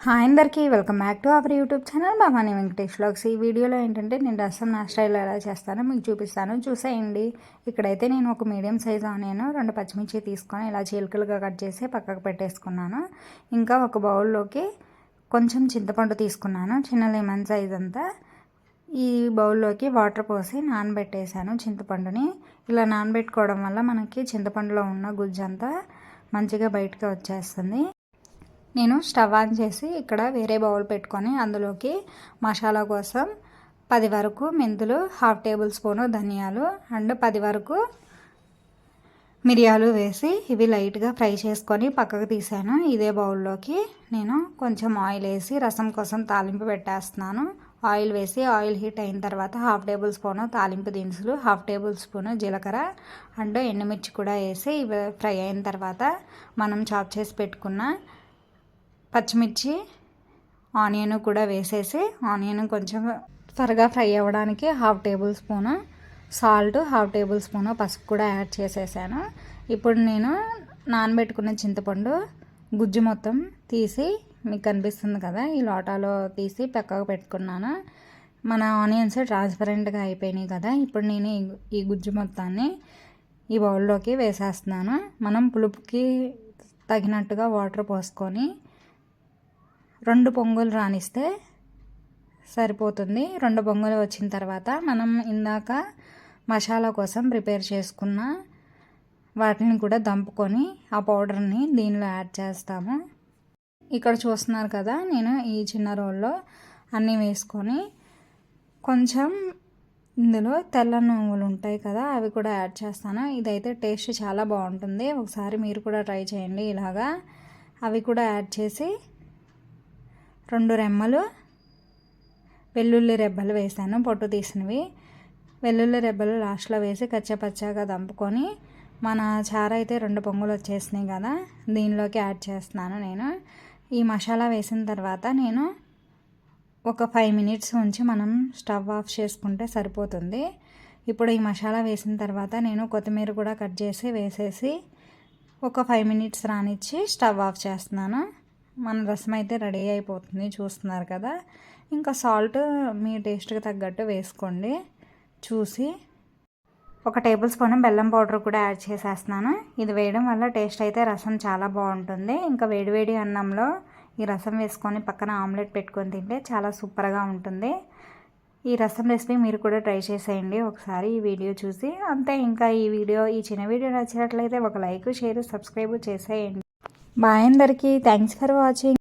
Hi అందరికీ welcome back to our YouTube channel Bhavani Venkatesh vlogs. ఈ వీడియోలో ఏంటంటే నేను రసం నా స్టైల్లో ఎలా చేస్తానో మీకు చూపిస్తాను, చూసేయండి. ఇక్కడైతే నేను ఒక మీడియం సైజు ఆనియన్, 2 పచ్చిమిర్చి తీసుకొని ఇలా చీలికలుగా కట్ చేసి పక్కకు పెట్టేసుకున్నాను. ఇంకా ఒక బౌల్లోకి కొంచెం చింతపండు తీసుకున్నాను, చిన్న లెమన్ సైజ్ అంతా. ఈ బౌల్లోకి వాటర్ పోసి నానబెట్టేసాను చింతపండుని. ఇలా నానబెట్టుకోవడం వల్ల మనకి చింతపండులో ఉన్న గుజ్జంతా మంచిగా బయటకు వచ్చేస్తుంది. నేను స్టవ్ ఆన్ చేసి ఇక్కడ వేరే బౌల్ పెట్టుకొని అందులోకి మసాలా కోసం 10 వరకు మెంతులు, 1/2 టేబుల్ స్పూను ధనియాలు అండ్ 10 వరకు మిరియాలు వేసి ఇవి లైట్గా ఫ్రై చేసుకొని పక్కకు తీసాను. ఇదే బౌల్లోకి నేను కొంచెం ఆయిల్ వేసి రసం కోసం తాలింపు పెట్టేస్తున్నాను. ఆయిల్ వేసి ఆయిల్ హీట్ అయిన తర్వాత 1/2 టేబుల్ స్పూను తాలింపు దినుసులు, 1/2 టేబుల్ స్పూను జీలకర్ర అండ్ ఎండుమిర్చి కూడా వేసి ఇవి ఫ్రై అయిన తర్వాత మనం చాప్ చేసి పెట్టుకున్న పచ్చిమిర్చి, ఆనియన్ కూడా వేసేసి ఆనియన్ కొంచెం త్వరగా ఫ్రై అవ్వడానికి 1/2 table spoon salt, 1/2 table spoon పసుపు కూడా యాడ్ చేసేసాను. ఇప్పుడు నేను నానబెట్టుకున్న చింతపండు గుజ్జు మొత్తం తీసి మీకు కనిపిస్తుంది కదా, ఈ లోటాలో తీసి పక్కకు పెట్టుకున్నాను. మన ఆనియన్స్ ట్రాన్స్పరెంట్గా అయిపోయినాయి కదా. ఇప్పుడు నేను ఈ గుజ్జు మొత్తాన్ని ఈ బౌల్లోకి వేసేస్తున్నాను. మనం పులుపుకి తగినట్టుగా వాటర్ పోసుకొని 2 పొంగులు రానిస్తే సరిపోతుంది. 2 పొంగులు వచ్చిన తర్వాత మనం ఇందాక మసాలా కోసం ప్రిపేర్ చేసుకున్న వాటిని కూడా దంపుకొని ఆ పౌడర్ని దీనిలో యాడ్ చేస్తాము. ఇక్కడ చూస్తున్నారు కదా, నేను ఈ చిన్న రోల్లో అన్నీ వేసుకొని కొంచెం ఇందులో తెల్ల నువ్వులు ఉంటాయి కదా, అవి కూడా యాడ్ చేస్తాను. ఇదైతే టేస్ట్ చాలా బాగుంటుంది, ఒకసారి మీరు కూడా ట్రై చేయండి ఇలాగా. అవి కూడా యాడ్ చేసి 2 రెమ్మలు వెల్లుల్లి రెబ్బలు వేసాను, పొట్టు తీసినవి. వెల్లుల్లి రెబ్బలు లాస్ట్లో వేసి కచ్చపచ్చగా దంపుకొని మన చారు అయితే 2 పొంగులు వచ్చేసినాయి కదా, దీనిలోకి యాడ్ చేస్తున్నాను నేను. ఈ మసాలా వేసిన తర్వాత నేను ఒక 5 మినిట్స్ ఉంచి మనం స్టవ్ ఆఫ్ చేసుకుంటే సరిపోతుంది. ఇప్పుడు ఈ మసాలా వేసిన తర్వాత నేను కొత్తిమీర కూడా కట్ చేసి వేసేసి ఒక 5 మినిట్స్ రానిచ్చి స్టవ్ ఆఫ్ చేస్తున్నాను. మన రసం అయితే రెడీ అయిపోతుంది, చూస్తున్నారు కదా. ఇంకా సాల్ట్ మీ టేస్ట్కి తగ్గట్టు వేసుకోండి చూసి. 1 టేబుల్ స్పూన్ బెల్లం పౌడర్ కూడా యాడ్ చేసేస్తున్నాను. ఇది వేయడం వల్ల టేస్ట్ అయితే రసం చాలా బాగుంటుంది. ఇంకా వేడివేడి అన్నంలో ఈ రసం వేసుకొని పక్కన ఆమ్లెట్ పెట్టుకొని తింటే చాలా సూపర్గా ఉంటుంది. ఈ రసం రెసిపీ మీరు కూడా ట్రై చేసేయండి ఒకసారి ఈ వీడియో చూసి. అంతే, ఇంకా ఈ చిన్న వీడియో నచ్చినట్లయితే ఒక లైక్, షేర్, సబ్స్క్రైబ్ చేసేయండి. బాయ్ అందరికీ, థ్యాంక్స్ ఫర్ వాచింగ్.